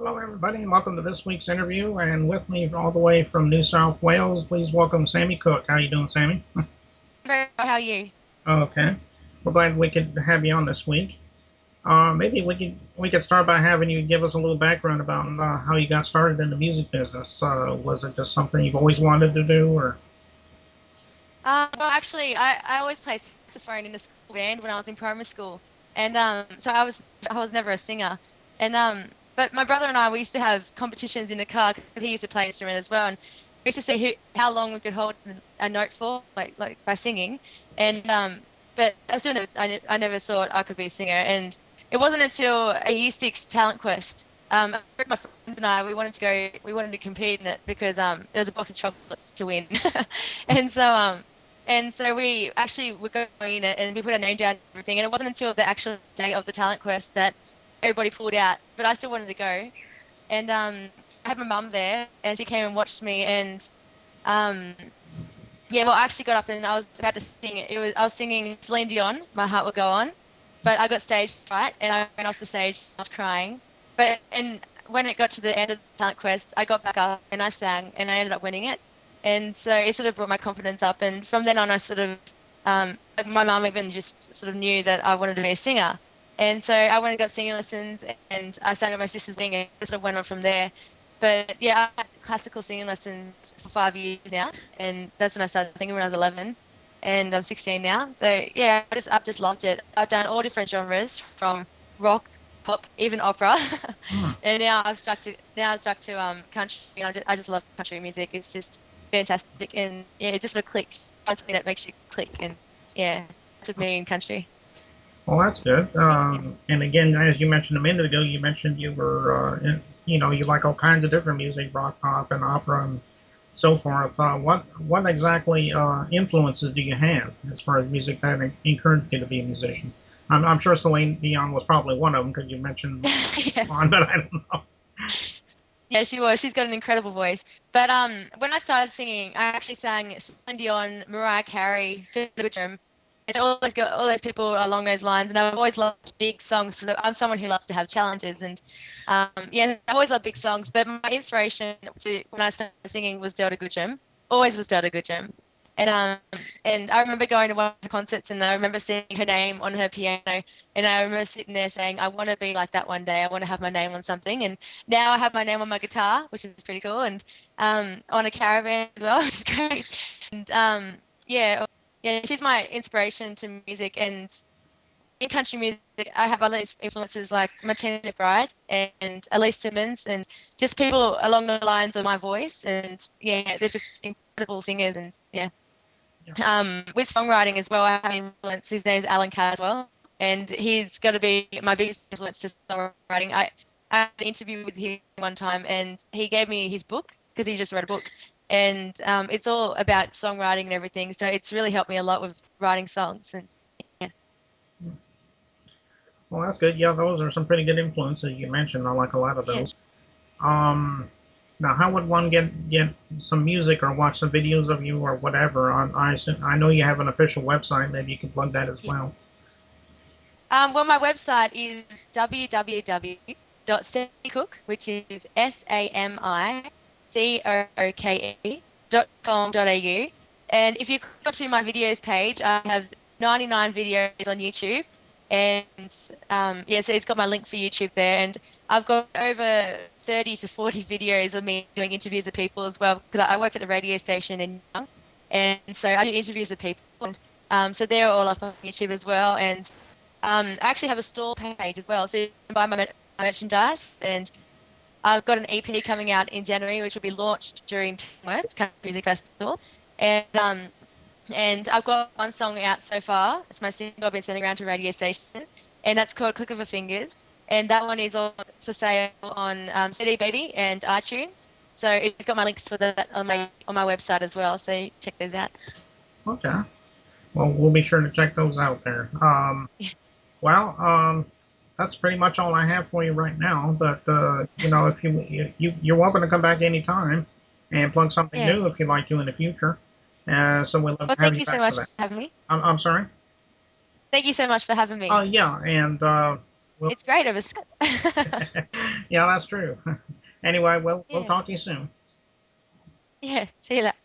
Hello, everybody, and welcome to this week's interview. And with me, all the way from New South Wales, please welcome Sami Cooke. How you doing, Sammy? Very well, how are you? Okay, we're glad we could have you on this week. Maybe we could start by having you give us a little background about how you got started in the music business. Was it just something you've always wanted to do, or? Well, actually, I always played saxophone in the school band when I was in primary school, and so I was never a singer, and but my brother and I we used to have competitions in the car because he used to play an instrument as well, and we used to see how long we could hold a note for, like by singing, and but I still never I never thought I could be a singer, and it wasn't until a year six talent quest. My friends and I we wanted to compete in it because there was a box of chocolates to win, and so we actually were going in it and we put our name down and everything. And it wasn't until the actual day of the talent quest that everybody pulled out, but I still wanted to go. And I had my mum there and she came and watched me. And um, yeah, well, I actually got up and I was about to sing it. I was singing Celine Dion, My Heart Will Go On, but I got stage fright and I went off the stage. I was crying. And when it got to the end of the talent quest, I got back up and I sang and I ended up winning it. And so it sort of brought my confidence up. And from then on, I sort of, my mum even just sort of knew that I wanted to be a singer. And so I went and got singing lessons and I sang at my sister's wedding and it sort of went on from there. But yeah, I had classical singing lessons for 5 years now, and that's when I started singing when I was 11, and I'm 16 now. So yeah, I've just loved it. I've done all different genres from rock, pop, even opera, Hmm. and now I've stuck to country. And I just love country music. It's just fantastic, and yeah, it just sort of clicks. Find something that makes you click, and yeah, that's with me in country. Well, that's good. Yeah. And again, as you mentioned a minute ago, you mentioned you were, you like all kinds of different music, rock, pop, and opera, and so forth. What exactly influences do you have as far as music that encouraged you to be a musician? I'm sure Celine Dion was probably one of them because you mentioned Yes. on, but I don't know. Yeah, she was. She's got an incredible voice. But when I started singing, I actually sang Celine Dion, Mariah Carey, Jim. It's always got all those people along those lines, and I've always loved big songs. So I'm someone who loves to have challenges, and yeah, I always love big songs. But my inspiration to when I started singing was Delta Goodrem. Always was Delta Goodrem. And I remember going to one of the concerts, and I remember seeing her name on her piano, and I remember sitting there saying, "I want to be like that one day. I want to have my name on something." And now I have my name on my guitar, which is pretty cool, and on a caravan as well, which is great. And yeah, yeah, she's my inspiration to music. And in country music, I have other influences like Martina McBride and Elise Simmons, and just people along the lines of my voice. And yeah, they're just incredible singers. And yeah, Yeah. with songwriting as well, I have an influence. His name is Alan Caswell, and he's got to be my biggest influence to songwriting. I had an interview with him one time, and he gave me his book because he just wrote a book, and it's all about songwriting and everything. So it's really helped me a lot with writing songs. And yeah, Well, that's good. Yeah, those are some pretty good influences you mentioned. I like a lot of yeah. those. Um, Now, how would one get some music or watch some videos of you or whatever? I know you have an official website. Maybe you can plug that as Yeah. well. Well, my website is www.samicooke, which is SAMICOOKE.com.au. And if you click onto my videos page, I have 99 videos on YouTube. And yeah, so it's got my link for YouTube there. And I've got over 30 to 40 videos of me doing interviews with people as well, because I work at the radio station in Young. And so I do interviews with people. And so they're all up on YouTube as well. And I actually have a store page as well, so you can buy my merchandise. And I've got an EP coming out in January, which will be launched during Tamworth Country Music Festival. And I've got one song out so far. It's my single I've been sending around to radio stations, and that's called "Click of a Fingers." And that one is on for sale on CD Baby and iTunes. So it's got my links for that on my website as well. So check those out. Okay. Well, we'll be sure to check those out there. Well, that's pretty much all I have for you right now. But if you're welcome to come back anytime and plug something Yeah. new if you'd like to in the future. So we'd love Well, to have thank you you so back for much that. for having me. I'm sorry. Thank you so much for having me. Yeah, and Well, It's great over Skype. yeah, that's true. Anyway, we'll Yeah. talk to you soon. Yeah. See you later.